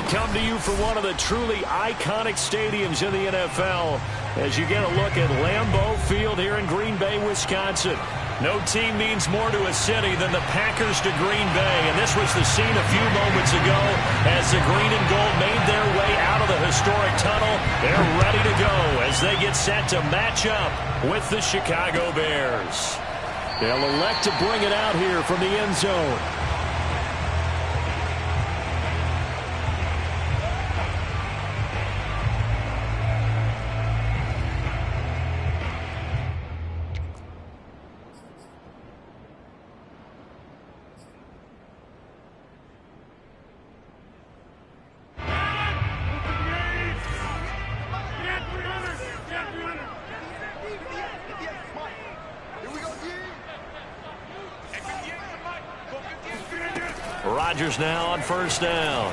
come to you from one of the truly iconic stadiums in the NFL as you get a look at Lambeau Field here in Green Bay, Wisconsin. No team means more to a city than the Packers to Green Bay, and this was the scene a few moments ago as the green and gold made their way out of the historic tunnel. They're ready to go as they get set to match up with the Chicago Bears. They'll elect to bring it out here from the end zone. Rodgers now on first down.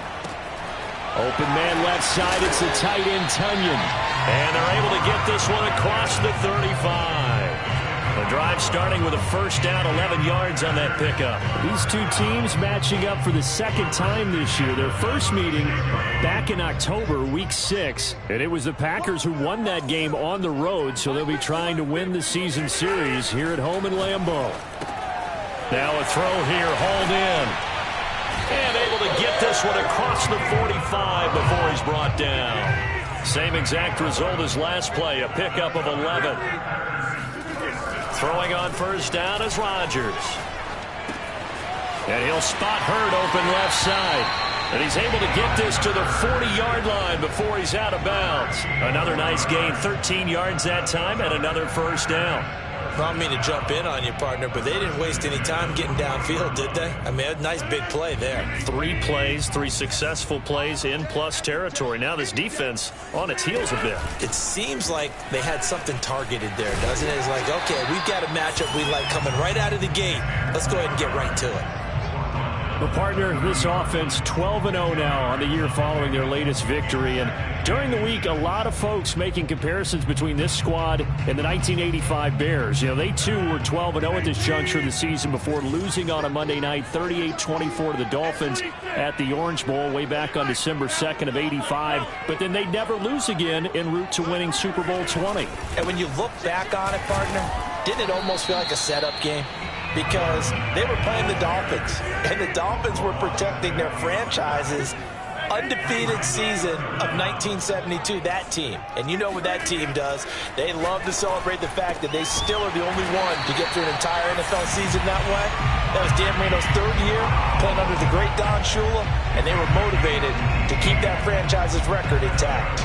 Open man left side. It's the tight end, Tunyon. And they're able to get this one across the 35. The drive starting with a first down, 11 yards on that pickup. These two teams matching up for the second time this year. Their first meeting back in October, week 6. And it was the Packers who won that game on the road, so they'll be trying to win the season series here at home in Lambeau. Now a throw here, hauled in. And able to get this one across the 45 before he's brought down. Same exact result as last play, a pickup of 11. Throwing on first down is Rodgers. And he'll spot Hurd open left side. And he's able to get this to the 40-yard line before he's out of bounds. Another nice gain, 13 yards that time, and another first down. I don't mean to jump in on you, partner, but they didn't waste any time getting downfield, did they? I mean, a nice big play there. 3 plays, 3 successful plays in plus territory. Now this defense on its heels a bit. It seems like they had something targeted there, doesn't it? It's like, okay, we've got a matchup we like coming right out of the gate. Let's go ahead and get right to it. Well, partner, this offense 12-0 now on the year following their latest victory. And during the week, a lot of folks making comparisons between this squad and the 1985 Bears. You know, they too were 12-0 at this juncture of the season before losing on a Monday night 38-24 to the Dolphins at the Orange Bowl way back on December 2nd of 85. But then they'd never lose again en route to winning Super Bowl 20. And when you look back on it, partner, didn't it almost feel like a setup game? Because they were playing the Dolphins, and the Dolphins were protecting their franchise's undefeated season of 1972, that team. And you know what that team does. They love to celebrate the fact that they still are the only one to get through an entire NFL season that way. That was Dan Marino's 3rd year, playing under the great Don Shula, and they were motivated to keep that franchise's record intact.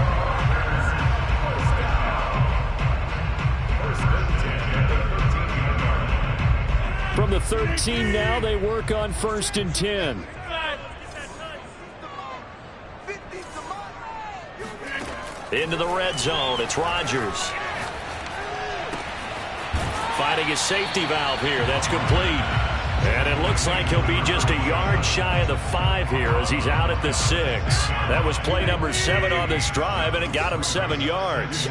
From the 13 now, they work on 1st and 10. Into the red zone, it's Rodgers. Finding his safety valve here, that's complete. And it looks like he'll be just a yard shy of the 5 here as he's out at the 6. That was play number 7 on this drive, and it got him 7 yards.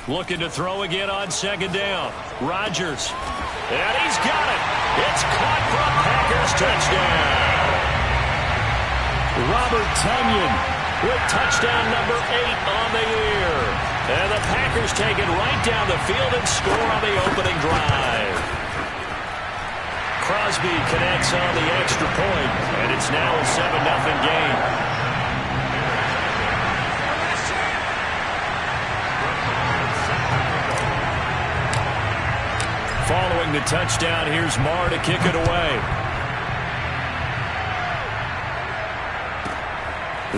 Looking to throw again on 2nd down. Rodgers. And he's got it. It's caught for a Packers touchdown. Robert Tunyon with touchdown number 8 on the year. And the Packers take it right down the field and score on the opening drive. Crosby connects on the extra point, and it's now a 7-0 game. Following the touchdown, here's Marr to kick it away.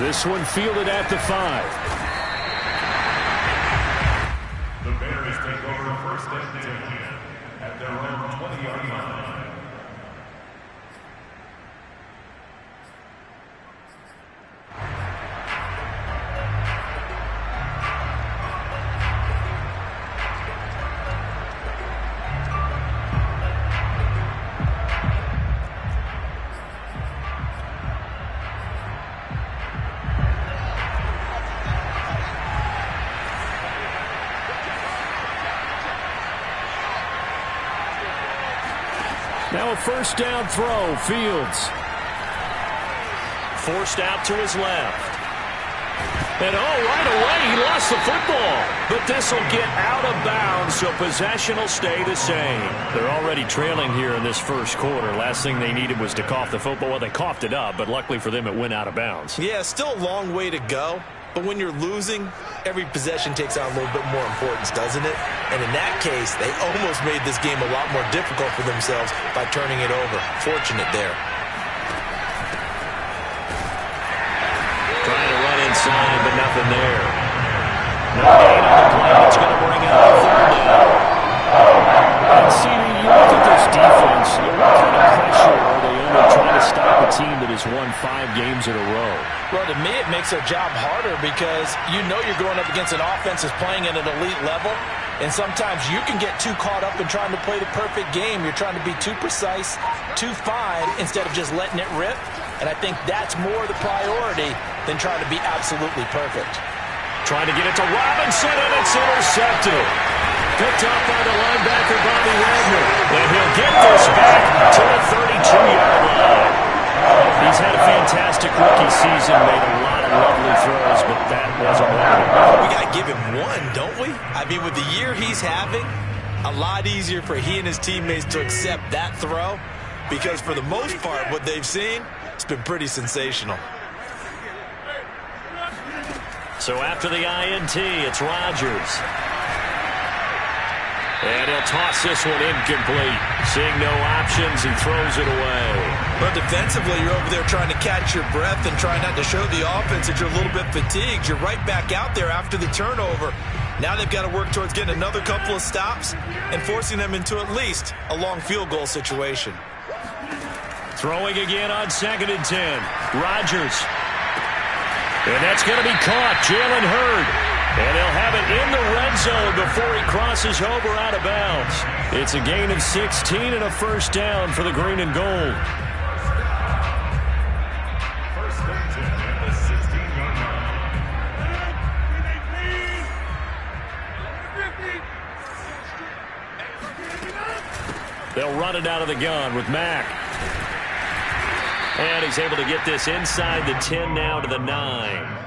This one fielded at the 5. The Bears take over 1st and 10 at their own 20-yard line. Now a 1st down throw, Fields. forced out to his left. And right away, he lost the football. But this will get out of bounds, so possession will stay the same. They're already trailing here in this first quarter. Last thing they needed was to cough the football. Well, they coughed it up, but luckily for them, it went out of bounds. Yeah, still a long way to go. But when you're losing, every possession takes on a little bit more importance, doesn't it? And in that case, they almost made this game a lot more difficult for themselves by turning it over. Fortunate there. Trying to run inside, but nothing there. No gain on the play. It's going to bring out a third down. And see, you look at this defense, what kind of pressure are they under trying to stop a team that has won 5 games in a row? Well, to me, it makes their job harder because you know you're going up against an offense that's playing at an elite level, and sometimes you can get too caught up in trying to play the perfect game. You're trying to be too precise, too fine, instead of just letting it rip. And I think that's more the priority than trying to be absolutely perfect. Trying to get it to Robinson, and it's intercepted. Picked up by the linebacker, Bobby Wagner. And he'll get this back to the 32-yard line. He's had a fantastic rookie season, made a lot of lovely throws, but that wasn't one of them. We got to give him one, don't we? I mean, with the year he's having, a lot easier for he and his teammates to accept that throw because for the most part, what they've seen, it's been pretty sensational. So after the INT, it's Rodgers. And he'll toss this one incomplete. Seeing no options, he throws it away. But defensively, you're over there trying to catch your breath and trying not to show the offense that you're a little bit fatigued. You're right back out there after the turnover. Now they've got to work towards getting another couple of stops and forcing them into at least a long field goal situation. Throwing again on 2nd and 10. Rodgers. And that's going to be caught. Jalen Hurd. And he'll have it in the red zone before he crosses over out of bounds. It's a gain of 16 and a first down for the green and gold. First and 10 at the 16-yard line. They'll run it out of the gun with Mack. And he's able to get this inside the 10 now to the 9.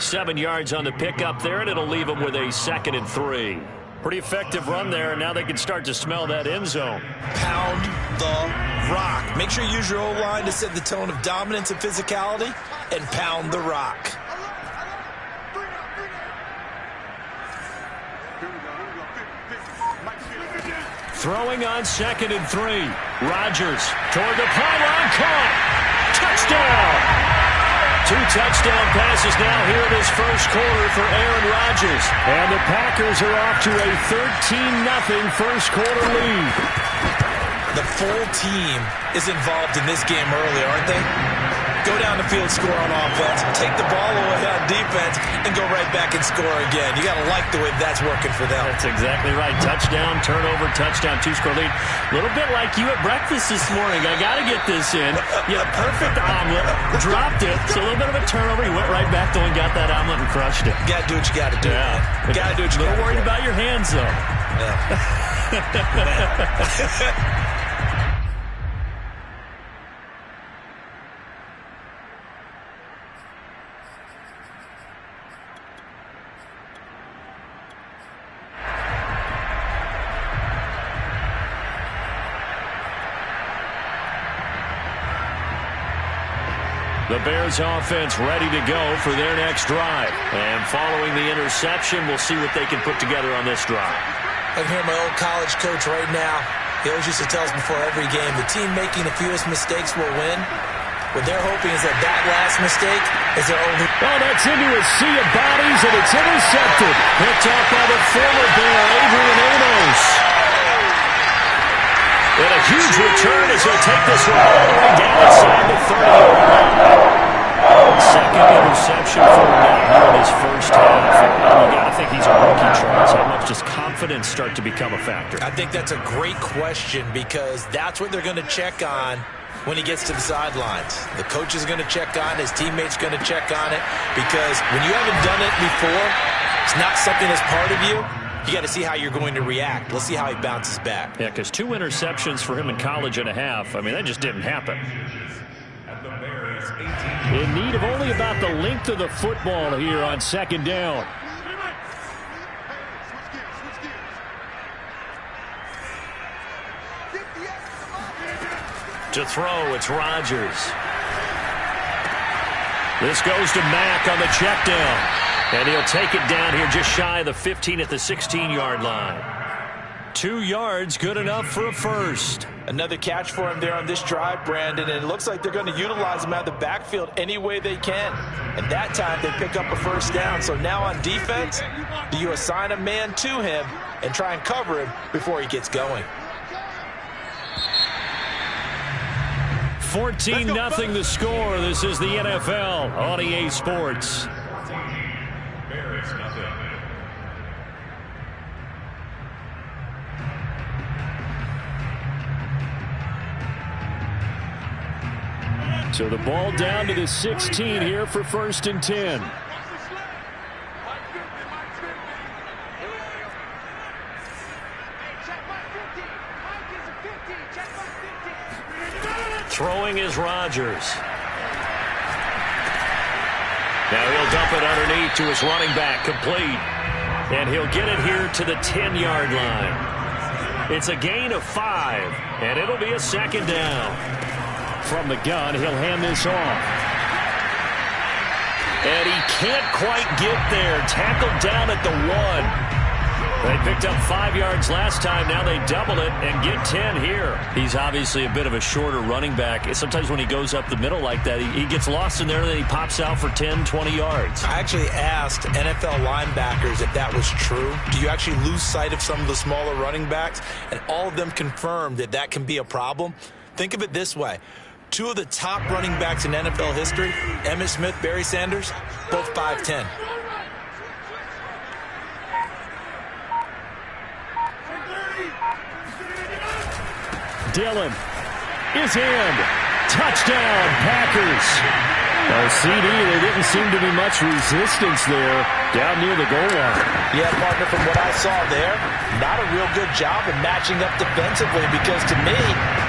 7 yards on the pickup there, and it'll leave him with a 2nd and 3. Pretty effective run there, and now they can start to smell that end zone. Pound the rock. Make sure you use your O-line to set the tone of dominance and physicality, and pound the rock. Throwing on 2nd and 3. Rodgers toward the pylon, caught. Touchdown! 2 touchdown passes now here in his first quarter for Aaron Rodgers. And the Packers are off to a 13-0 first quarter lead. The full team is involved in this game early, aren't they? Go down the field, score on offense, take the ball away on defense, and go right back and score again. You got to like the way that's working for them. That's exactly right. Touchdown, turnover, touchdown, 2-score lead. A little bit like you at breakfast this morning. I got to get this in. You had a perfect omelet, dropped it. So a little bit of a turnover. You went right back though and got that omelet and crushed it. You got to do what you got to do. Yeah. You got to do what you got to do. A little worried about your hands though. Yeah. The Bears offense ready to go for their next drive. And following the interception, we'll see what they can put together on this drive. I can hear my old college coach right now. He always used to tell us before every game, the team making the fewest mistakes will win. What they're hoping is that that last mistake is their only... Oh, that's into a sea of bodies, and it's intercepted. Picked up by the former Bear, Adrian Amos. And a huge return as he'll take this one all the way down inside the 30-yard line. Second interception for him now here in his first half. And you got to think he's a rookie, Charles. How much does confidence start to become a factor? I think that's a great question because that's what they're going to check on when he gets to the sidelines. The coach is going to check on it. His teammates going to check on it because when you haven't done it before, it's not something that's part of you. You got to see how you're going to react. Let's see how he bounces back. Yeah, because 2 interceptions for him in college and a half, I mean, that just didn't happen. at the Bears' 18. In need of only about the length of the football here on second down. To throw, it's Rodgers. This goes to Mack on the check down. And he'll take it down here just shy of the 15 at the 16-yard line. 2 yards, good enough for a first. Another catch for him there on this drive, Brandon, and it looks like they're going to utilize him out of the backfield any way they can. And that time they pick up a first down. So now on defense, do you assign a man to him and try and cover him before he gets going? 14-0 the score. This is the NFL on EA Sports. Bears nothing. So the ball down to the 16 here for 1st and 10. Throwing is Rodgers. Now he'll dump it underneath to his running back, complete. And he'll get it here to the 10-yard line. It's a gain of 5, and it'll be a second down. From the gun, he'll hand this off. And he can't quite get there. Tackled down at the 1. They picked up 5 yards last time. Now they double it and get 10 here. He's obviously a bit of a shorter running back. Sometimes when he goes up the middle like that, he gets lost in there and then he pops out for 10, 20 yards. I actually asked NFL linebackers if that was true. Do you actually lose sight of some of the smaller running backs? And all of them confirmed that that can be a problem. Think of it this way. 2 of the top running backs in NFL history, Emmitt Smith, Barry Sanders, both 5'10". Dillon is in. Touchdown, Packers. CD, there didn't seem to be much resistance there down near the goal line. Yeah, partner, from what I saw there, not a real good job of matching up defensively because to me,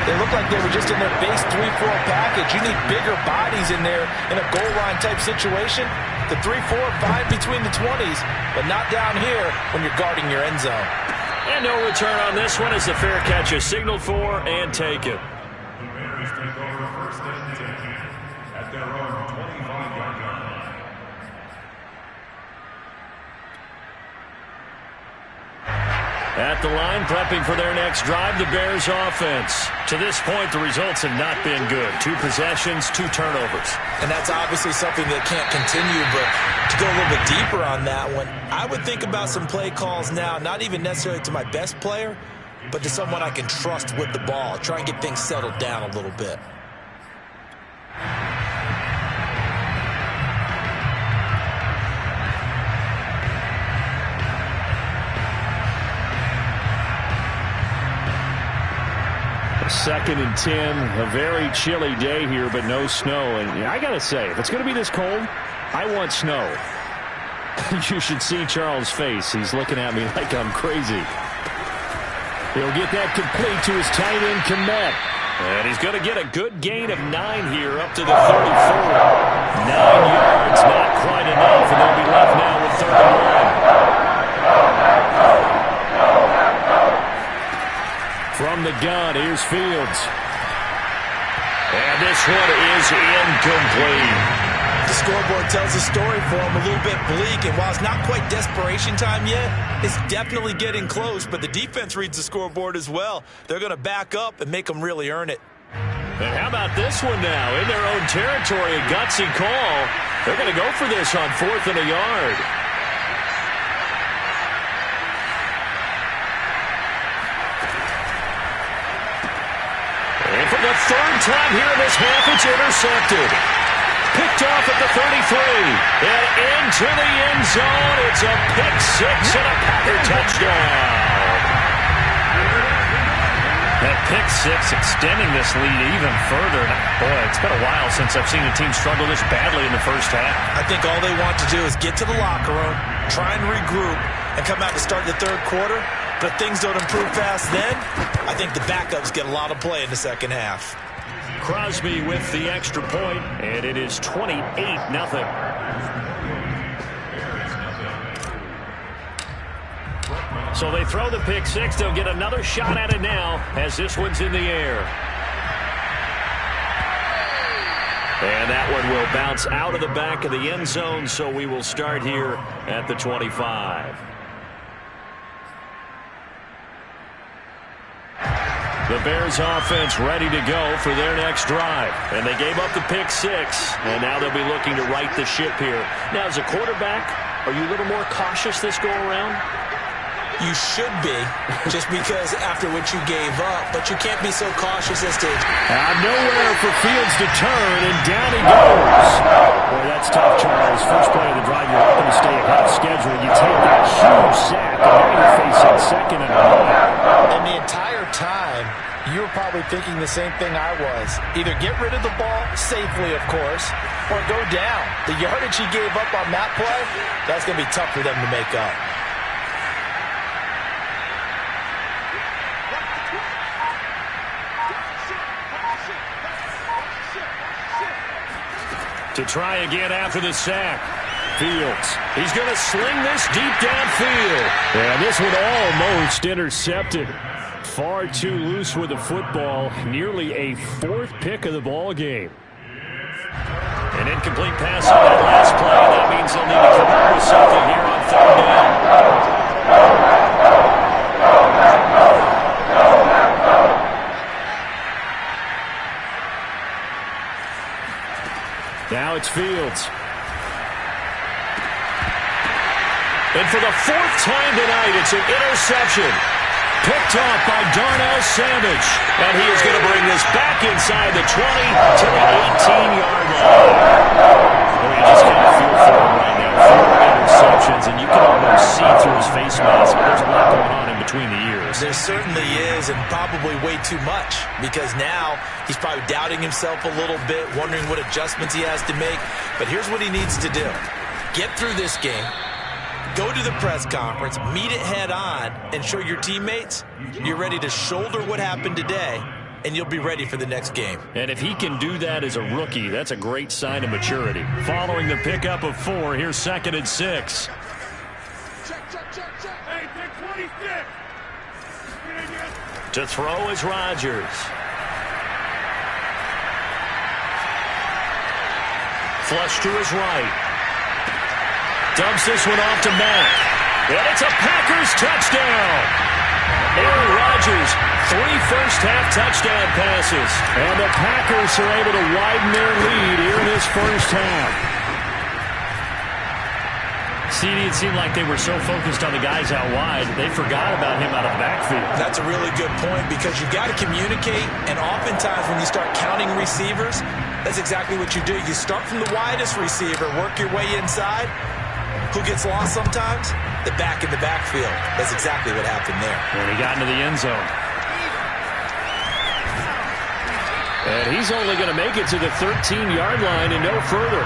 they looked like they were just in their base 3-4 package. You need bigger bodies in there in a goal line type situation. The 3-4, fine between the 20s, but not down here when you're guarding your end zone. And no return on this one as the fair catch is signaled for and taken. The Bears take over 1st and 10 at their own 25-yard line. At the line, prepping for their next drive, the Bears offense. To this point, the results have not been good. 2 possessions, 2 turnovers. And that's obviously something that can't continue, but to go a little bit deeper on that one, I would think about some play calls now, not even necessarily to my best player, but to someone I can trust with the ball. Try and get things settled down a little bit. Second and 10, a very chilly day here, but no snow. And I got to say, if it's going to be this cold, I want snow. You should see Charles' face. He's looking at me like I'm crazy. He'll get that complete to his tight end, Komet. And he's going to get a good gain of 9 here up to the 34. 9 yards, not quite enough, and they'll be left now with 31. From the gun, here's Fields. And this one is incomplete. The scoreboard tells a story for him, a little bit bleak, and while it's not quite desperation time yet, it's definitely getting close, but the defense reads the scoreboard as well. They're going to back up and make them really earn it. And how about this one now? In their own territory, a gutsy call. They're going to go for this on 4th and a yard. And for the 3rd time here in this half, it's intercepted. Picked off at the 33. And into the end zone. It's a pick 6 and a Packer touchdown. That pick 6 extending this lead even further. Boy, it's been a while since I've seen a team struggle this badly in the first half. I think all they want to do is get to the locker room, try and regroup, and come out to start the 3rd quarter. But if things don't improve fast then, I think the backups get a lot of play in the second half. Crosby with the extra point, and it is 28-0. So they throw the pick six. They'll get another shot at it now as this one's in the air. And that one will bounce out of the back of the end zone, so we will start here at the 25. The Bears offense ready to go for their next drive. And they gave up the pick six, and now they'll be looking to right the ship here. Now, as a quarterback, are you a little more cautious this go around? You should be, just because after what you gave up, but you can't be so cautious as to... Nowhere for Fields to turn, and down he goes. Boy, that's tough, Charles. First play of the drive, you're hoping to stay ahead of schedule. You take that huge sack, and now you're facing second and 9. And the entire time, you were probably thinking the same thing I was. Either get rid of the ball, safely, of course, or go down. The yardage he gave up on that play, that's going to be tough for them to make up. To try again after the sack. Fields. He's going to sling this deep downfield. And this one almost intercepted. Far too loose with the football. Nearly a fourth pick of the ball game. An incomplete pass on that last play. That means they'll need to come up with something here on third down. Now it's Fields. And for the fourth time tonight, it's an interception. Picked off by Darnell Savage. And he is going to bring this back inside the 20 to the 18-yard line. Well, you just kind of feel for him right now. 4 interceptions, and you can almost see through his face mask. There's a lot going on in between the ears. There certainly is, and probably way too much, because now he's probably doubting himself a little bit, wondering what adjustments he has to make. But here's what he needs to do. Get through this game, go to the press conference, meet it head on, and show your teammates you're ready to shoulder what happened today, and you'll be ready for the next game. And if he can do that as a rookie, that's a great sign of maturity. Following the pickup of 4, here's 2nd and 6. Hey, take 26. To throw is Rodgers. Flush to his right. Dumps this one off to Mack. And it's a Packers touchdown. Aaron Rodgers, 3 first-half touchdown passes. And the Packers are able to widen their lead here in this first half. CD, it seemed like they were so focused on the guys out wide, they forgot about him out of the backfield. That's a really good point, because you've got to communicate, and oftentimes when you start counting receivers, that's exactly what you do. You start from the widest receiver, work your way inside. Who gets lost sometimes? The back in the backfield. That's exactly what happened there. And he got into the end zone. And he's only going to make it to the 13-yard line and no further.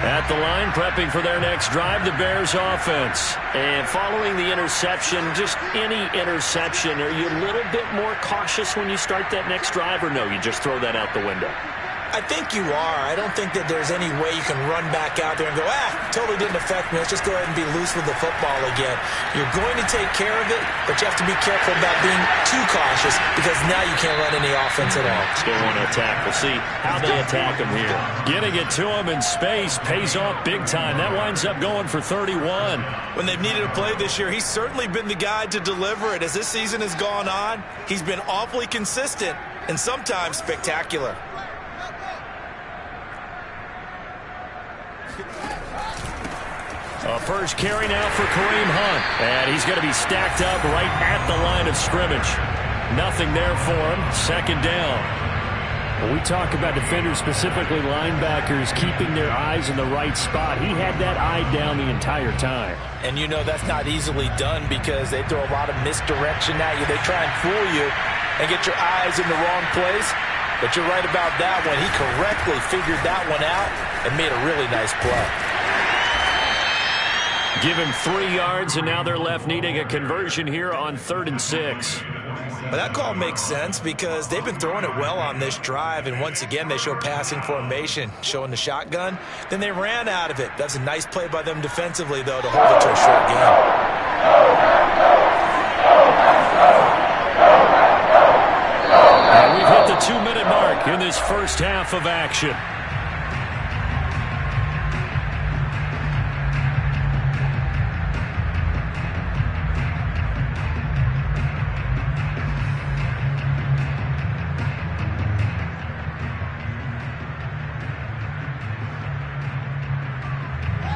At the line, prepping for their next drive, the Bears offense. And following the interception, just any interception, are you a little bit more cautious when you start that next drive, or no, you just throw that out the window? I think you are. I don't think that there's any way you can run back out there and go, totally didn't affect me. Let's just go ahead and be loose with the football again. You're going to take care of it, but you have to be careful about being too cautious, because now you can't run any offense at all. Still want to attack. We'll see how they attack him here. Getting it to him in space pays off big time. That winds up going for 31. When they've needed a play this year, he's certainly been the guy to deliver it. As this season has gone on, he's been awfully consistent and sometimes spectacular. A first carry now for Kareem Hunt. And he's going to be stacked up right at the line of scrimmage. Nothing there for him. 2nd down. When we talk about defenders, specifically linebackers, keeping their eyes in the right spot, he had that eye down the entire time. And you know that's not easily done because they throw a lot of misdirection at you. They try and fool you and get your eyes in the wrong place. But you're right about that one. He correctly figured that one out and made a really nice play. Give him 3 yards, and now they're left needing a conversion here on 3rd and 6. But that call makes sense because they've been throwing it well on this drive, and once again they show passing formation, showing the shotgun. Then they ran out of it. That's a nice play by them defensively, though, to hold it to a short game. And we've hit the 2-minute mark in this first half of action.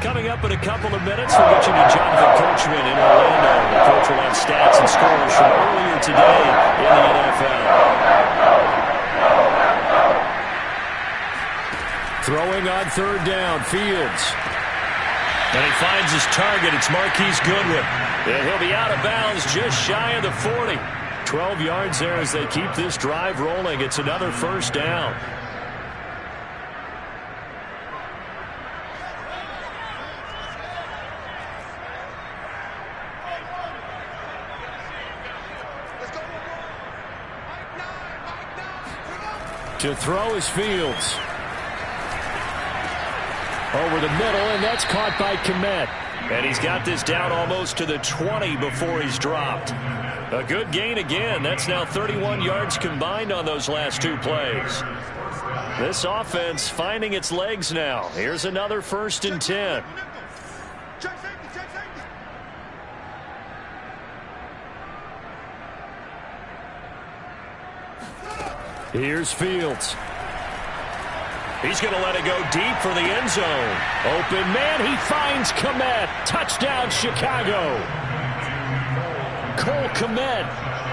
Coming up in a couple of minutes, we'll get you to Jonathan Coachman in Orlando. The coach will have stats and scores from earlier today in the NFL. Throwing on 3rd down, Fields. And he finds his target. It's Marquise Goodwin. And he'll be out of bounds just shy of the 40. 12 yards there as they keep this drive rolling. It's another first down. To throw is Fields. Over the middle, and that's caught by Kmet. And he's got this down almost to the 20 before he's dropped. A good gain again. That's now 31 yards combined on those last 2 plays. This offense finding its legs now. Here's another 1st and 10. Here's Fields. He's going to let it go deep for the end zone. Open man, he finds Kmet. Touchdown, Chicago. Cole Kmet,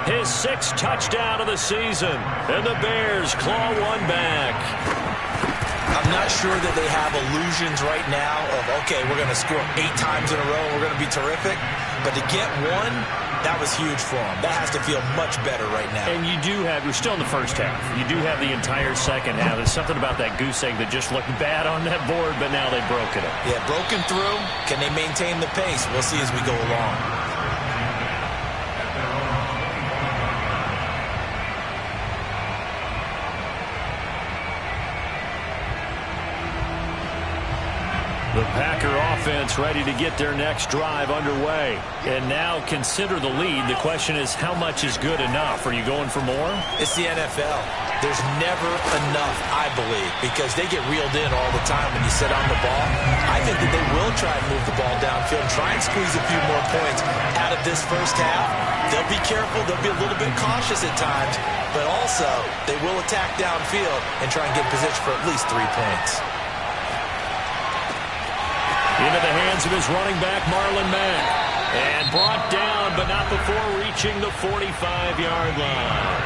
his 6th touchdown of the season. And the Bears claw one back. I'm not sure that they have illusions right now of, okay, we're going to score 8 times in a row, we're going to be terrific. But to get one, that was huge for them. That has to feel much better right now. And you do have, you're still in the first half. You do have the entire second half. There's something about that goose egg that just looked bad on that board, but now they've broken it. Yeah, broken through. Can they maintain the pace? We'll see as we go along. The Packer offense ready to get their next drive underway. And now consider the lead. The question is, how much is good enough? Are you going for more? It's the NFL. There's never enough, I believe, because they get reeled in all the time when you sit on the ball. I think that they will try and move the ball downfield and try and squeeze a few more points out of this first half. They'll be careful. They'll be a little bit cautious at times, but also they will attack downfield and try and get position for at least 3 points. Into the hands of his running back, Marlon Mack. And brought down, but not before reaching the 45-yard line.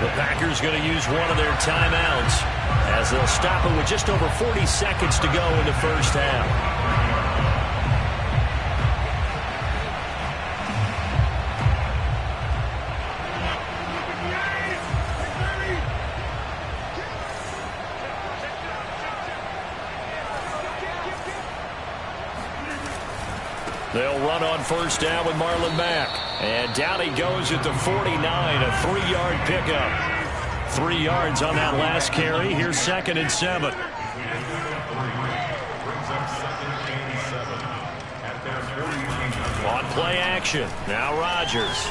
The Packers going to use one of their timeouts as they'll stop it with just over 40 seconds to go in the first half. They'll run on first down with Marlon Mack. And down he goes at the 49, a 3-yard pickup. 3 yards on that last carry. Here's 2nd and 7. On play action. Now Rodgers.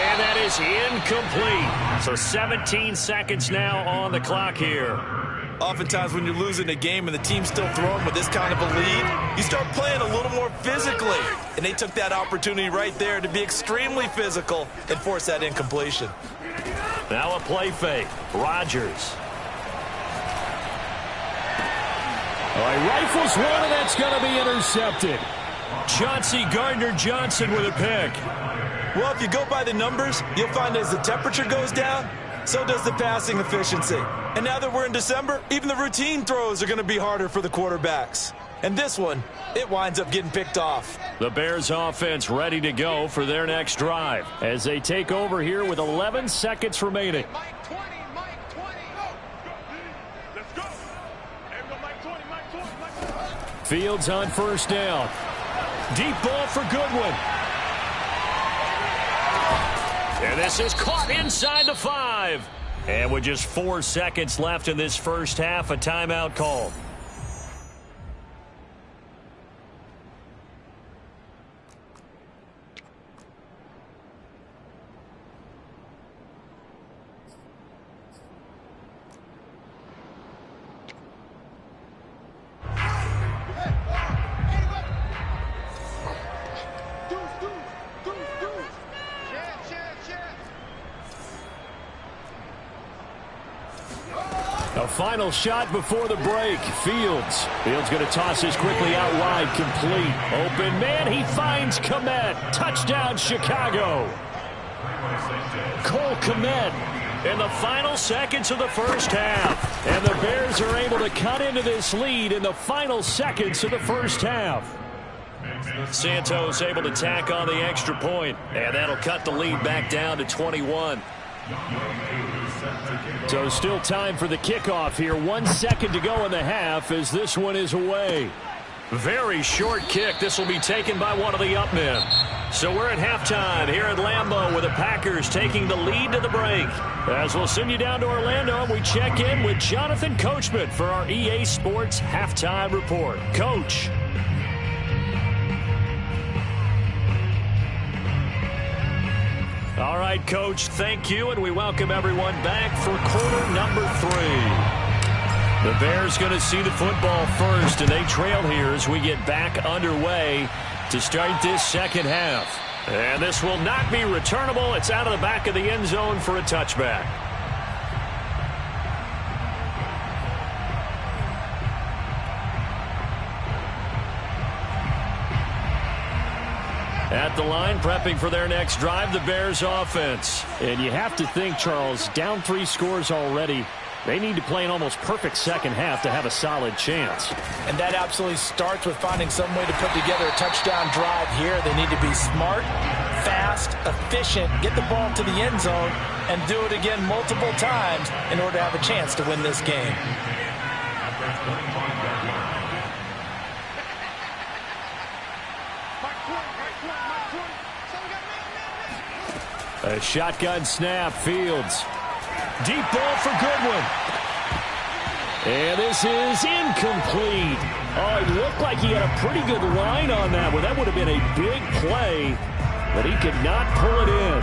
And that is incomplete. So 17 seconds now on the clock here. Oftentimes when you're losing a game and the team's still throwing with this kind of a lead, you start playing a little more physically. And they took that opportunity right there to be extremely physical and force that incompletion. Now a play fake. Rodgers. Oh, he rifles one, and that's going to be intercepted. Chauncey Gardner-Johnson with a pick. Well, if you go by the numbers, you'll find as the temperature goes down, so does the passing efficiency. And now that we're in December, even the routine throws are going to be harder for the quarterbacks. And this one, it winds up getting picked off. The Bears offense ready to go for their next drive as they take over here with 11 seconds remaining. Mike 20, Mike 20. Let's go. Mike 20, Mike 20, Mike 20. Fields on first down. Deep ball for Goodwin. And this is caught inside the 5. And with just 4 seconds left in this first half, a timeout called. A final shot before the break. Fields going to toss this quickly out wide, complete. Open man, he finds Kmet. Touchdown, Chicago. Cole Kmet in the final seconds of the first half. And the Bears are able to cut into this lead in the final seconds of the first half. Santos able to tack on the extra point, and that'll cut the lead back down to 21. So still time for the kickoff here. 1 second to go in the half as this one is away. Very short kick. This will be taken by one of the up men. So we're at halftime here at Lambeau with the Packers taking the lead to the break. As we'll send you down to Orlando, we check in with Jonathan Coachman for our EA Sports Halftime Report. Coach. All right, Coach, thank you, and we welcome everyone back for quarter number 3. The Bears going to see the football first, and they trail here as we get back underway to start this second half. And this will not be returnable. It's out of the back of the end zone for a touchback. At the line, prepping for their next drive, the Bears offense. And you have to think, Charles, down 3 scores already. They need to play an almost perfect second half to have a solid chance. And that absolutely starts with finding some way to put together a touchdown drive here. They need to be smart, fast, efficient, get the ball to the end zone, and do it again multiple times in order to have a chance to win this game. A shotgun snap, Fields. Deep ball for Goodwin. And this is incomplete. Oh, it looked like he had a pretty good line on that one. That would have been a big play, but he could not pull it in.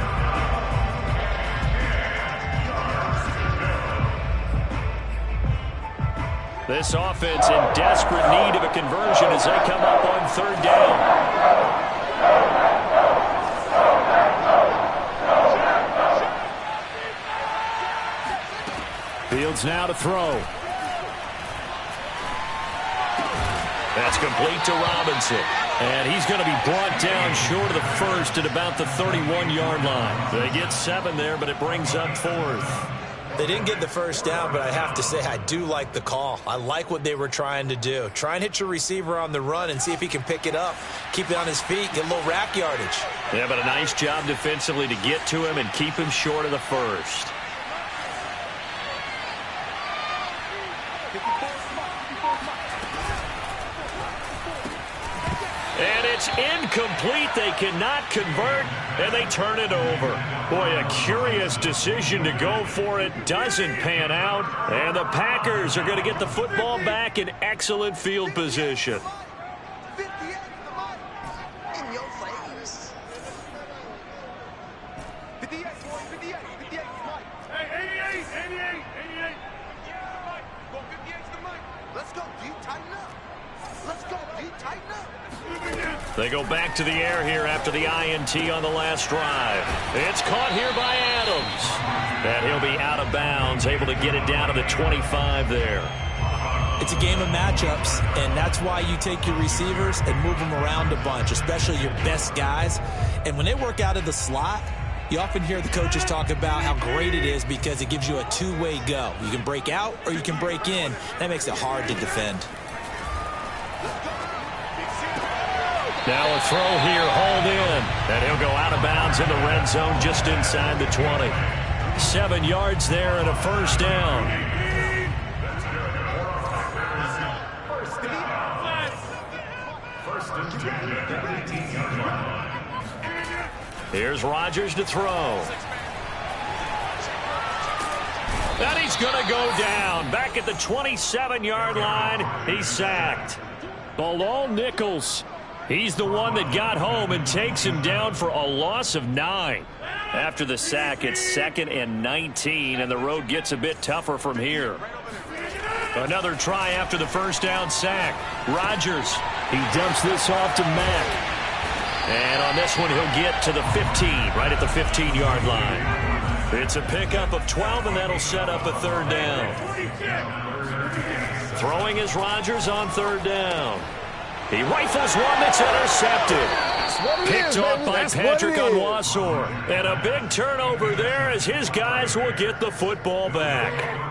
This offense in desperate need of a conversion as they come up on third down. Fields now to throw. That's complete to Robinson. And he's going to be brought down short of the first at about the 31-yard line. They get 7 there, but it brings up 4th. They didn't get the first down, but I have to say I do like the call. I like what they were trying to do. Try and hit your receiver on the run and see if he can pick it up, keep it on his feet, get a little rack yardage. Yeah, but a nice job defensively to get to him and keep him short of the first. And it's incomplete. They cannot convert, and they turn it over. Boy, a curious decision to go for it. Doesn't pan out, and the Packers are going to get the football back in excellent field position. They go back to the air here after the INT on the last drive. It's caught here by Adams. And he'll be out of bounds, able to get it down to the 25 there. It's a game of matchups, and that's why you take your receivers and move them around a bunch, especially your best guys. And when they work out of the slot, You often hear the coaches talk about how great it is because it gives you a two-way go. You can break out or you can break in. That makes it hard to defend. Now a throw here, hauled in. And he'll go out of bounds in the red zone just inside the 20. 7 yards there and a first down. Here's Rodgers to throw. And he's going to go down. Back at the 27-yard line, he's sacked. Bilal Nichols, he's the one that got home and takes him down for a loss of 9. After the sack, it's 2nd and 19, and the road gets a bit tougher from here. Another try after the first down sack. Rodgers, he dumps this off to Mack. And on this one, he'll get to the 15, right at the 15-yard line. It's a pickup of 12, and that'll set up a third down. Throwing is Rodgers on third down. He rifles one that's intercepted. Picked off by Patrick Onwuasor. And a big turnover there as his guys will get the football back.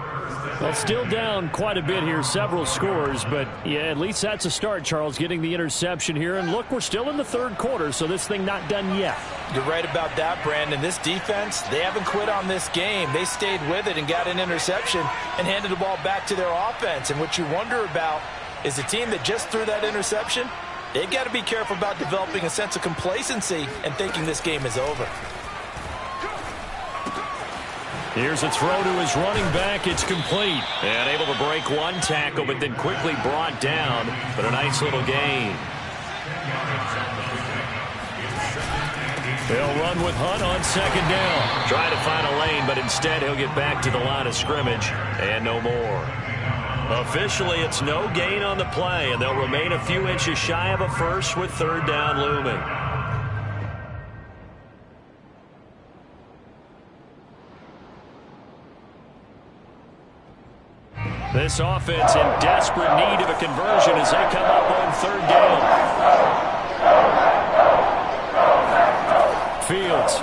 Well, still down quite a bit here, several scores, but yeah, at least that's a start, Charles, getting the interception here. And look, we're still in the third quarter, so this thing not done yet. You're right about that, Brandon. This defense, they haven't quit on this game. They stayed with it and got an interception and handed the ball back to their offense. And what you wonder about is the team that just threw that interception, they've got to be careful about developing a sense of complacency and thinking this game is over. Here's a throw to his running back. It's complete. And able to break one tackle, but then quickly brought down. But a nice little gain. They'll run with Hunt on second down. Try to find a lane, but instead he'll get back to the line of scrimmage. And no more. Officially, it's no gain on the play, and they'll remain a few inches shy of a first with third down looming. This offense in desperate need of a conversion as they come up on third down. Fields.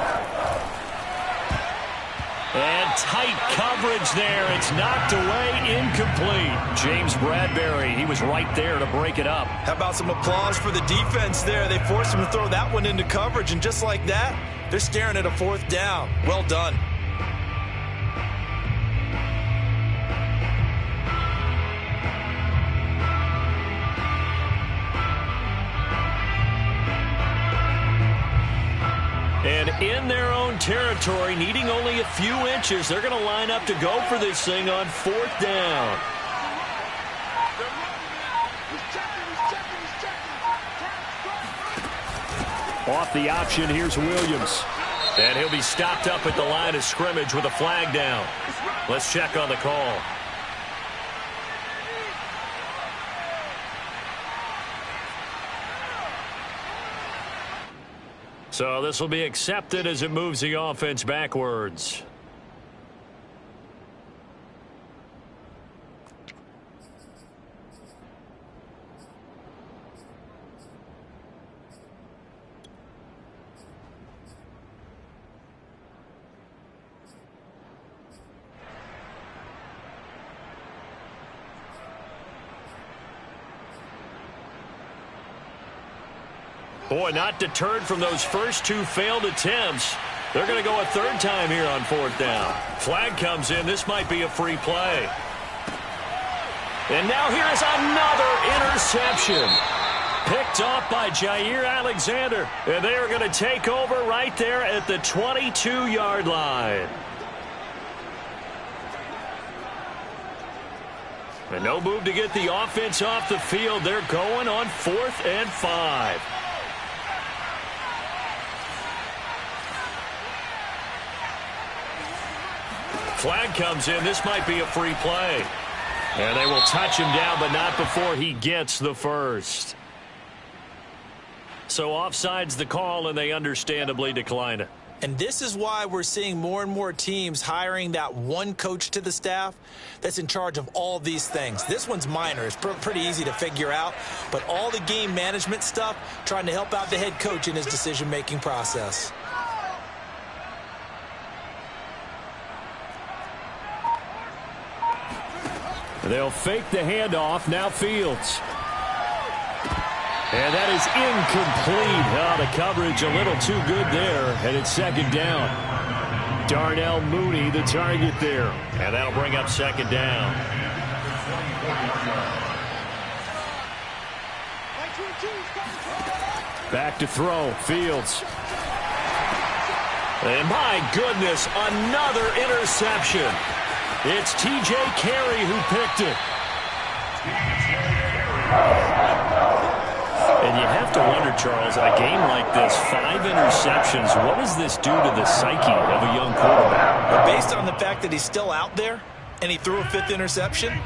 And tight coverage there. It's knocked away, incomplete. James Bradbury, he was right there to break it up. How about some applause for the defense there? They forced him to throw that one into coverage, and just like that, they're staring at a fourth down. Well done. And in their own territory, needing only a few inches, they're going to line up to go for this thing on fourth down. Off the option, here's Williams. And he'll be stopped up at the line of scrimmage with a flag down. Let's check on the call. So this will be accepted as it moves the offense backwards. Boy, not deterred from those first two failed attempts. They're going to go a third time here on fourth down. Flag comes in. This might be a free play. And now here is another interception. Picked off by Jair Alexander. And they are going to take over right there at the 22-yard line. And no move to get the offense off the field. They're going on 4th and 5. Flag comes in. This might be a free play. And they will touch him down, but not before he gets the first. So offside's the call, and they understandably decline it. And this is why we're seeing more and more teams hiring that one coach to the staff that's in charge of all these things. This one's minor. It's pretty easy to figure out. But all the game management stuff, trying to help out the head coach in his decision-making process. They'll fake the handoff. Now Fields. And that is incomplete. Oh, the coverage a little too good there, and it's second down. Darnell Mooney, the target there. And that'll bring up second down. Back to throw. Fields. And my goodness, another interception. It's T.J. Carey who picked it. And you have to wonder, Charles, a game like this, 5 interceptions, what does this do to the psyche of a young quarterback? Well, based on the fact that he's still out there and he threw a 5th interception,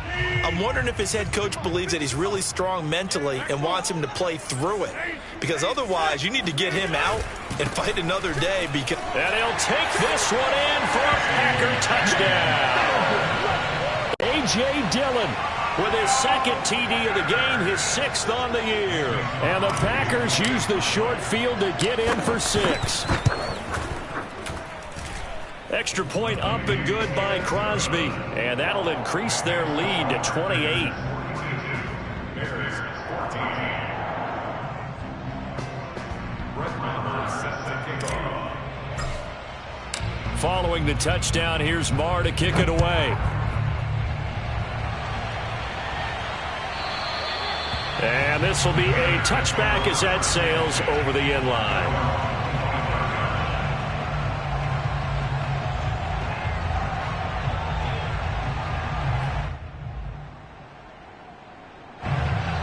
I'm wondering if his head coach believes that he's really strong mentally and wants him to play through it. Because otherwise, you need to get him out and fight another day. And he'll take this one in for a Packer touchdown. A.J. Dillon with his second TD of the game, his 6th on the year. And the Packers use the short field to get in for 6. Extra point up and good by Crosby. And that'll increase their lead to 28. Following the touchdown, here's Marr to kick it away. And this will be a touchback as that sails over the end line.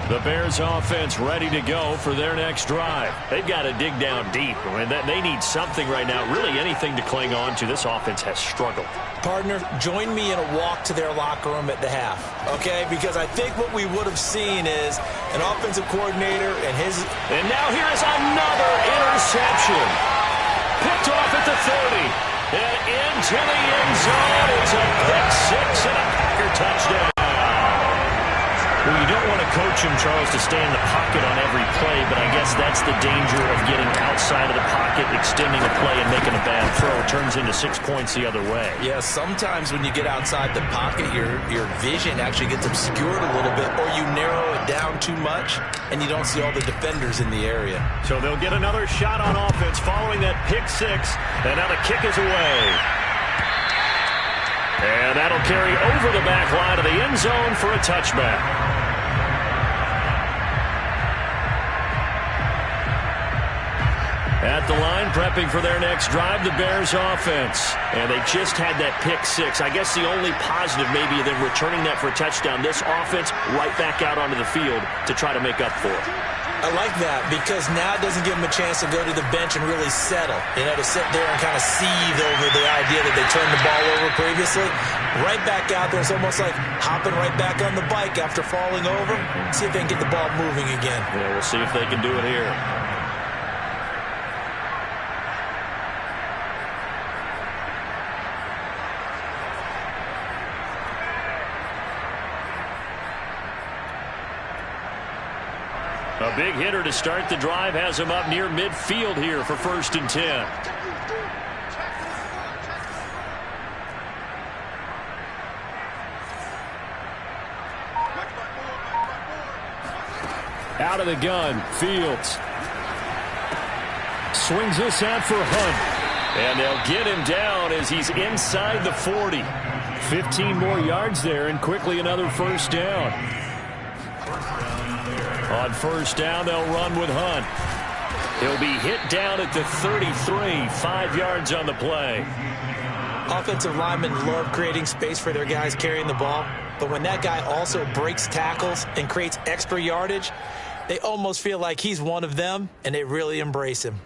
The Bears offense ready to go for their next drive. They've got to dig down deep. I mean, they need something right now, really anything to cling on to. This offense has struggled. Partner, join me in a walk to their locker room at the half, okay? Because I think what we would have seen is an offensive coordinator and his... And now here is another interception. Picked off at the 30. And into the end zone. It's a pick 6 and a Packer touchdown. Well, you don't want to coach him, Charles, to stay in the pocket on every play, but I guess that's the danger of getting outside of the pocket, extending a play, and making a bad throw. It turns into 6 points the other way. Yeah, sometimes when you get outside the pocket, your vision actually gets obscured a little bit, or you narrow it down too much, and you don't see all the defenders in the area. So they'll get another shot on offense following that pick 6, and now the kick is away. And that'll carry over the back line of the end zone for a touchback. At the line, prepping for their next drive, the Bears offense. And they just had that pick 6. I guess the only positive maybe of them returning that for a touchdown. This offense right back out onto the field to try to make up for it. I like that because now it doesn't give them a chance to go to the bench and really settle. You know, to sit there and kind of seethe over the idea that they turned the ball over previously. Right back out there. It's almost like hopping right back on the bike after falling over. See if they can get the ball moving again. Yeah, we'll see if they can do it here. A big hitter to start the drive has him up near midfield here for 1st and 10. Out of the gun, Fields. Swings this out for Hunt. And they'll get him down as he's inside the 40. 15 more yards there and quickly another 1st down. On 1st down, they'll run with Hunt. He'll be hit down at the 33, 5 yards on the play. Offensive linemen love creating space for their guys carrying the ball, but when that guy also breaks tackles and creates extra yardage, they almost feel like he's one of them, and they really embrace him.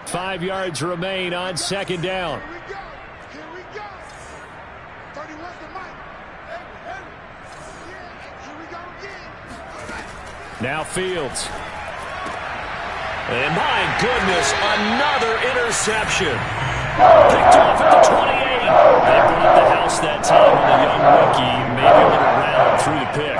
Five yards remain on 2nd down. Here we go. 31's the mic. Here we go again. Now Fields. And my goodness, another interception. Picked off at the 28. They brought the house that time on the young rookie. Maybe a little round through the pick.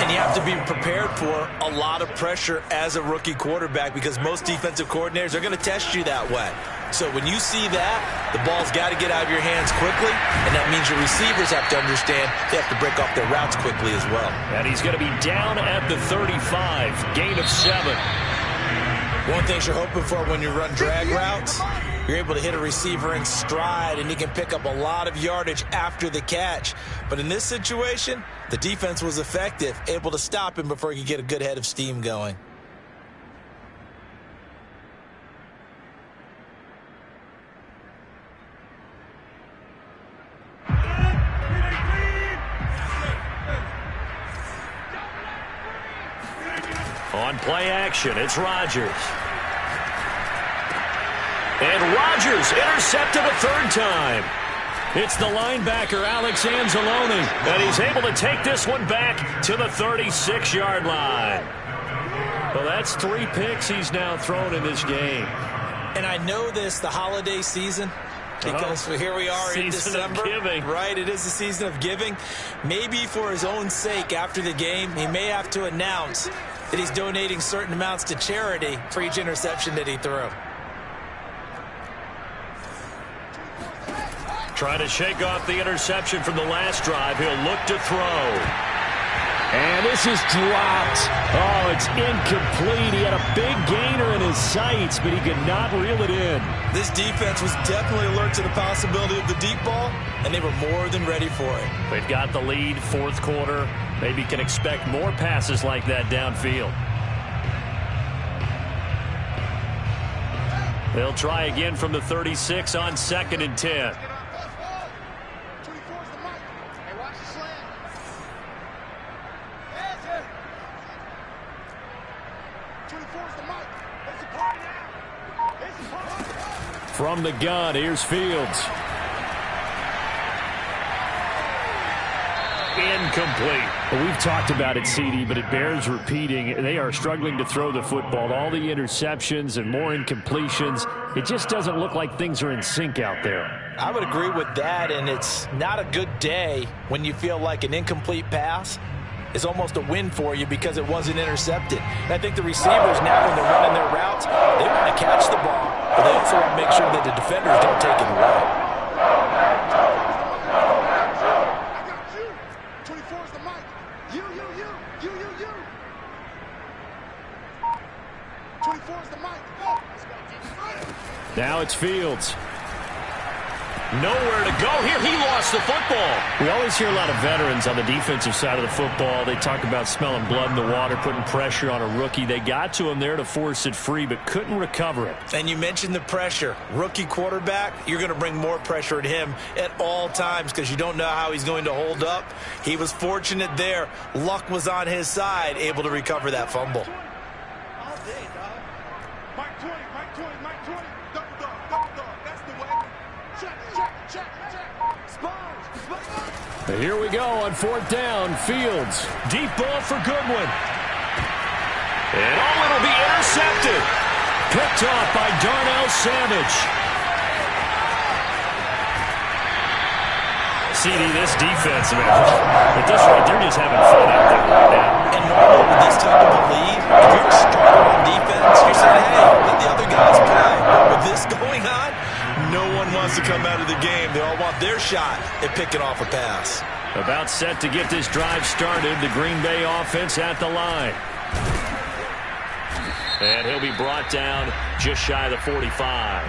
And And you have to be prepared for a lot of pressure as a rookie quarterback because most defensive coordinators are going to test you that way. So when you see that, the ball's got to get out of your hands quickly, and that means your receivers have to understand they have to break off their routes quickly as well. And he's going to be down at the 35, gain of 7. One thing you're hoping for when you run drag routes, you're able to hit a receiver in stride, and he can pick up a lot of yardage after the catch. But in this situation, the defense was effective, able to stop him before he could get a good head of steam going. On play action, it's Rodgers. And Rodgers intercepted a third time. It's the linebacker, Alex Anzalone, and he's able to take this one back to the 36-yard line. Well, that's 3 picks he's now thrown in this game. And I know this, the holiday season, because here we are in December. Right, it is the season of giving. Maybe for his own sake after the game, he may have to announce that he's donating certain amounts to charity for each interception that he threw. Trying to shake off the interception from the last drive. He'll look to throw. And this is dropped. Oh, it's incomplete. He had a big gainer in his sights, but he could not reel it in. This defense was definitely alert to the possibility of the deep ball, and they were more than ready for it. They've got the lead, fourth quarter. Maybe can expect more passes like that downfield. They'll try again from the 36 on 2nd and 10. From the gun, here's Fields. Incomplete. Well, we've talked about it, CD, but it bears repeating. They are struggling to throw the football. All the interceptions and more incompletions. It just doesn't look like things are in sync out there. I would agree with that, and it's not a good day when you feel like an incomplete pass is almost a win for you because it wasn't intercepted. And I think the receivers now, when they're running their routes, they want to catch the ball, but they also want to make sure that the defenders don't take it away. Now it's Fields. Nowhere to go here. He lost the football. We always hear a lot of veterans on the defensive side of the football. They talk about smelling blood in the water, putting pressure on a rookie. They got to him there to force it free, but couldn't recover it. And you mentioned the pressure. Rookie quarterback, you're going to bring more pressure at him at all times because you don't know how he's going to hold up. He was fortunate there. Luck was on his side, able to recover that fumble. Here we go on 4th down. Fields. Deep ball for Goodwin. And it'll be intercepted. Picked off by Darnell Savage. CD, this defense, man. At this rate, they're just having fun out there right now. And normally with this type of a lead, if you're a starter on defense, you're saying, hey, let the other guys play. But with this going on, no one wants to come out of the game. They all want their shot at picking off a pass. About set to get this drive started. The Green Bay offense at the line. And he'll be brought down just shy of the 45.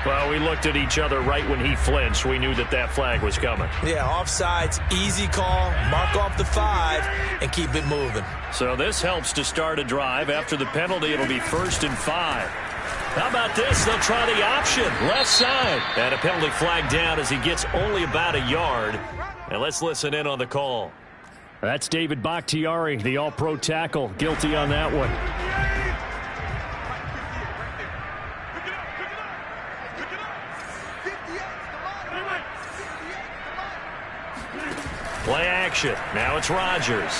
Well, we looked at each other right when he flinched. We knew that that flag was coming. Yeah, offsides, easy call. Mark off the 5 and keep it moving. So this helps to start a drive. After the penalty, it'll be 1st and 5. How about this? They'll try the option. Left side. And a penalty flag down as he gets only about a yard. And let's listen in on the call. That's David Bakhtiari, the all-pro tackle. Guilty on that one. Play action. Now it's Rodgers.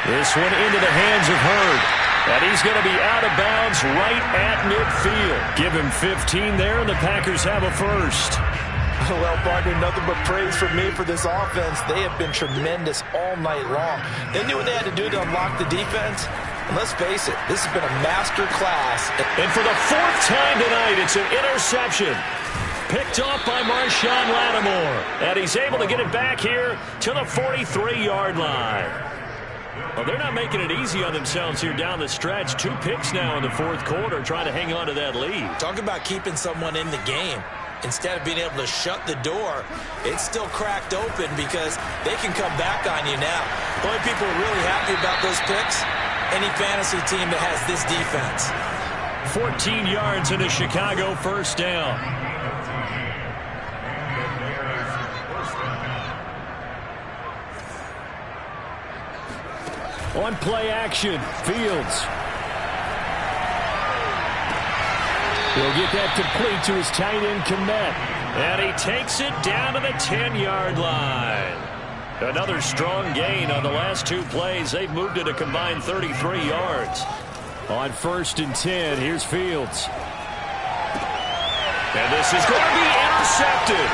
This one into the hands of Hurd. And he's going to be out of bounds right at midfield. Give him 15 there, and the Packers have a first. Well, partner, nothing but praise from me for this offense. They have been tremendous all night long. They knew what they had to do to unlock the defense. And let's face it, this has been a master class. And for the fourth time tonight, it's an interception. Picked off by Marshawn Lattimore. And he's able to get it back here to the 43-yard line. Well, they're not making it easy on themselves here down the stretch. 2 picks now in the fourth quarter, trying to hang on to that lead. Talk about keeping someone in the game. Instead of being able to shut the door, it's still cracked open because they can come back on you now. The only people really happy about those picks, any fantasy team that has this defense. 14 yards in a Chicago first down. On play action, Fields. He'll get that complete to his tight end, Komet. And he takes it down to the 10-yard line. Another strong gain on the last 2 plays. They've moved it a combined 33 yards. On 1st and 10, here's Fields. And this is going to be intercepted.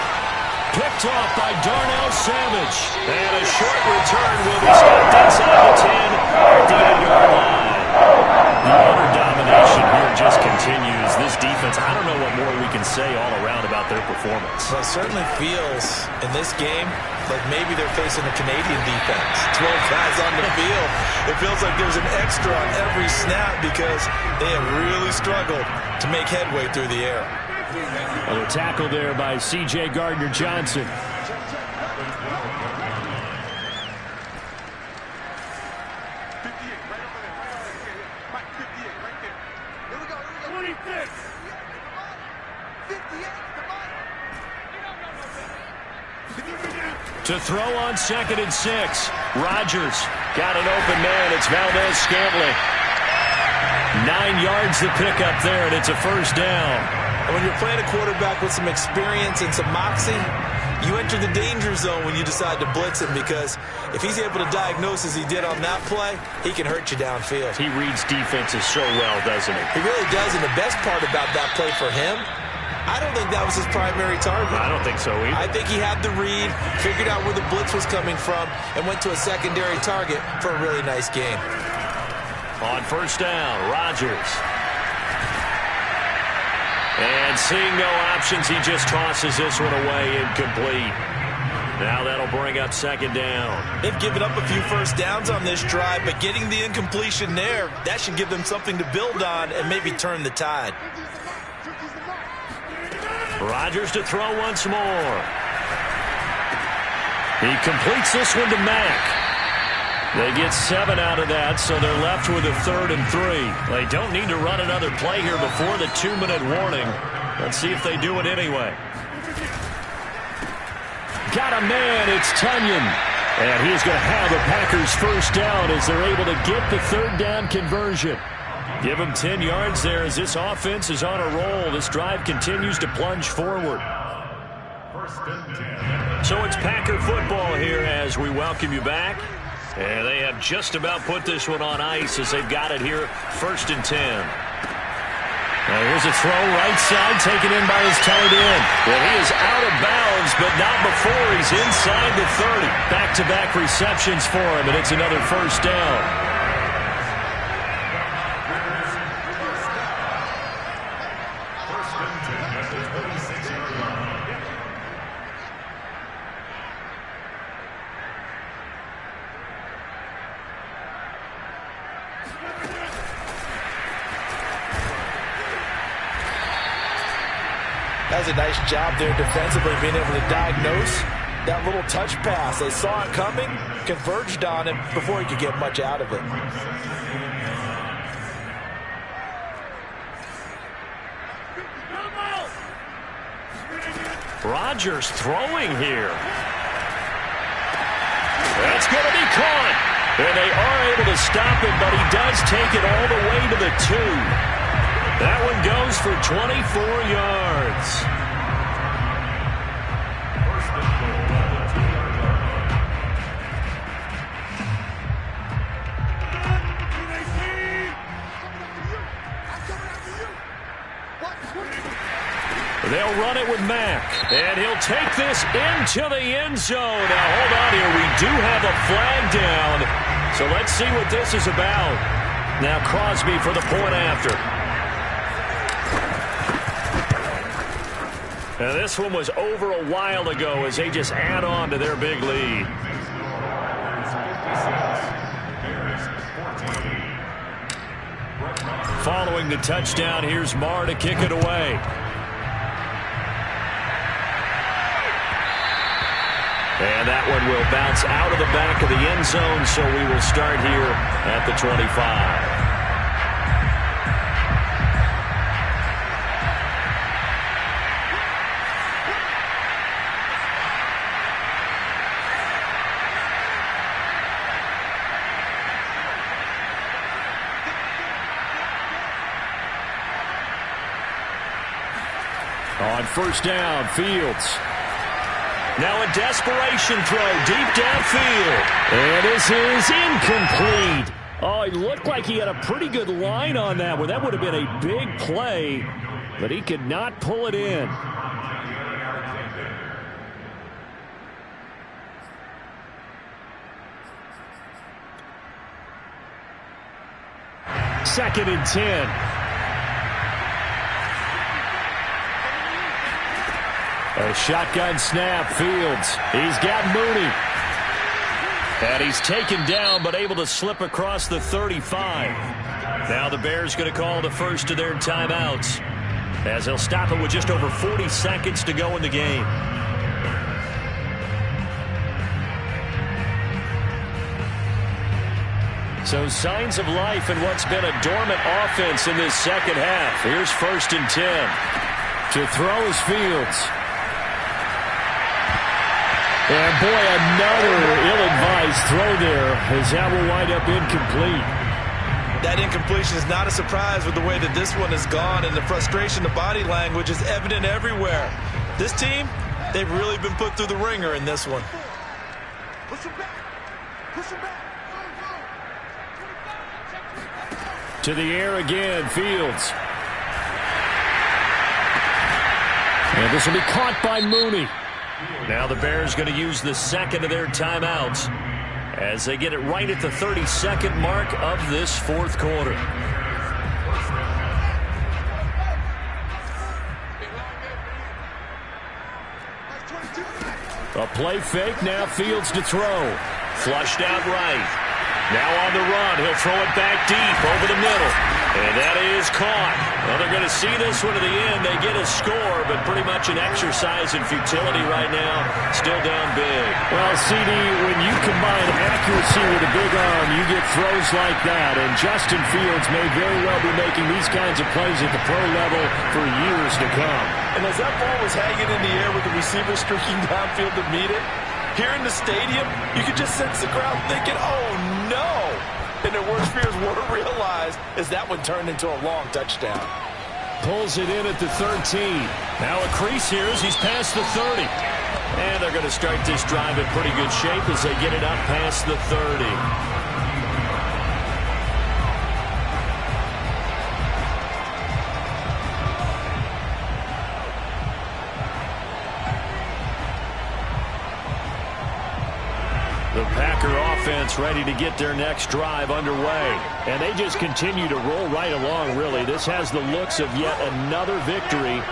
Picked off by Darnell Savage. And a short return will be stopped inside the 10 at the 8-yard line. The utter domination here just continues. This defense, I don't know what more we can say all around about their performance. Well, it certainly feels in this game like maybe they're facing a Canadian defense. 12 guys on the field. It feels like there's an extra on every snap because they have really struggled to make headway through the air. A tackle there by C.J. Gardner-Johnson. To throw on 2nd and 6. Rodgers got an open man. It's Valdez-Scantling. 9 yards the pickup there, and it's a first down. And when you're playing a quarterback with some experience and some moxie, you enter the danger zone when you decide to blitz him because if he's able to diagnose as he did on that play, he can hurt you downfield. He reads defenses so well, doesn't he? He really does, and the best part about that play for him, I don't think that was his primary target. I don't think so either. I think he had the read, figured out where the blitz was coming from, and went to a secondary target for a really nice game. On first down, Rodgers. And seeing no options, he just tosses this one away incomplete. Now that'll bring up 2nd down. They've given up a few first downs on this drive, but getting the incompletion there, that should give them something to build on and maybe turn the tide. Rodgers to throw once more. He completes this one to Mack. They get 7 out of that, so they're left with a 3rd and 3. They don't need to run another play here before the 2-minute warning. Let's see if they do it anyway. Got a man, it's Tunyon. And he's going to have the Packers first down as they're able to get the 3rd down conversion. Give him 10 yards there as this offense is on a roll. This drive continues to plunge forward. So it's Packer football here as we welcome you back. And they have just about put this one on ice as they've got it here, 1st and 10. Now here's a throw right side taken in by his tight end. Well, he is out of bounds, but not before he's inside the 30. Back-to-back receptions for him, and it's another first down. That was a nice job there defensively, being able to diagnose that little touch pass. They saw it coming, converged on him before he could get much out of it. Rodgers throwing here. That's going to be caught. And they are able to stop it, but he does take it all the way to the 2. That one goes for 24 yards. They'll run it with Mack. And he'll take this into the end zone. Now, hold on here. We do have a flag down. So let's see what this is about. Now, Crosby for the point after. Now, this one was over a while ago as they just add on to their big lead. Following the touchdown, here's Marr to kick it away. And that one will bounce out of the back of the end zone, so we will start here at the 25. On first down, Fields. Now a desperation throw deep downfield. And this is incomplete. Oh, it looked like he had a pretty good line on that one. That would have been a big play, but he could not pull it in. Second and 10. A shotgun snap, Fields. He's got Mooney. And he's taken down, but able to slip across the 35. Now the Bears going to call the first of their timeouts, as they'll stop it with just over 40 seconds to go in the game. So signs of life in what's been a dormant offense in this second half. Here's first and 10. To throw is Fields. And, boy, another ill-advised throw there, as that will wind up incomplete. That incompletion is not a surprise with the way that this one has gone, and the frustration, the body language is evident everywhere. This team, they've really been put through the ringer in this one. Push him back. Push him back. To the air again, Fields. And this will be caught by Mooney. Now the Bears going to use the second of their timeouts as they get it right at the 32nd mark of this fourth quarter. A play fake, now Fields to throw. Flushed out right. Now on the run, he'll throw it back deep over the middle. And that is caught. Well, they're going to see this one to the end. They get a score, but pretty much an exercise in futility right now. Still down big. Well, CD, when you combine accuracy with a big arm, you get throws like that. And Justin Fields may very well be making these kinds of plays at the pro level for years to come. And as that ball was hanging in the air with the receiver streaking downfield to meet it, here in the stadium, you could just sense the crowd thinking, oh, no. And their worst fears were realized as that one turned into a long touchdown. Pulls it in at the 13. Now a crease here as he's past the 30. And they're going to start this drive in pretty good shape as they get it up past the 30. The Packer offense ready to get their next drive underway. And they just continue to roll right along, really. This has the looks of yet another victory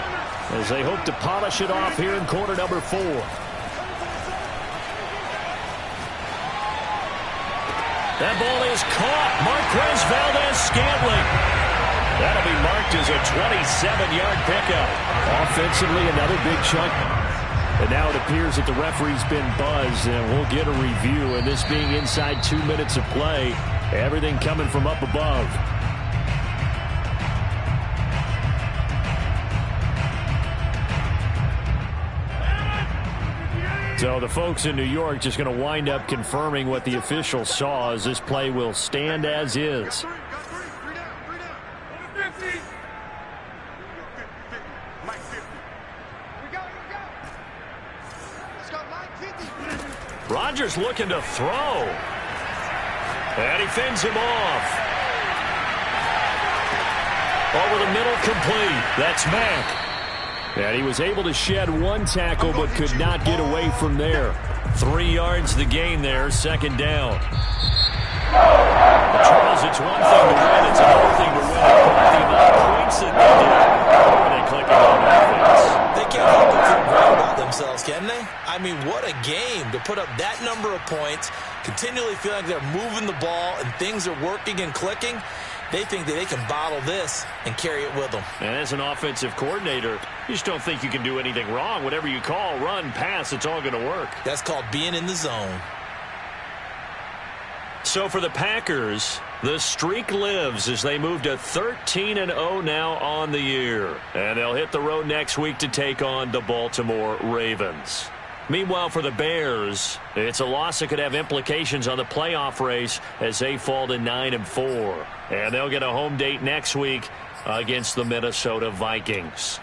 as they hope to polish it off here in quarter number 4. That ball is caught. Marquez Valdez-Scantling. That'll be marked as a 27-yard pickup. Offensively, another big chunk. And now it appears that the referee's been buzzed, and we'll get a review. And this being inside 2 minutes of play, everything coming from up above. So the folks in New York just going to wind up confirming what the officials saw, as this play will stand as is. Rodgers looking to throw. And he fends him off. Over the middle, complete. That's Mack. And he was able to shed one tackle but could not get away from there. 3 yards the gain there, second down. Charles, it's one thing to win, it's another thing to win it. The amount of points that they did, how are they clicking on offense? They can't help but feel great about themselves, can they? I mean, what a game to put up that number of points, continually feel like they're moving the ball and things are working and clicking. They think that they can bottle this and carry it with them. And as an offensive coordinator, you just don't think you can do anything wrong. Whatever you call, run, pass, it's all going to work. That's called being in the zone. So for the Packers, the streak lives as they move to 13-0 now on the year. And they'll hit the road next week to take on the Baltimore Ravens. Meanwhile, for the Bears, it's a loss that could have implications on the playoff race as they fall to 9-4. And they'll get a home date next week against the Minnesota Vikings.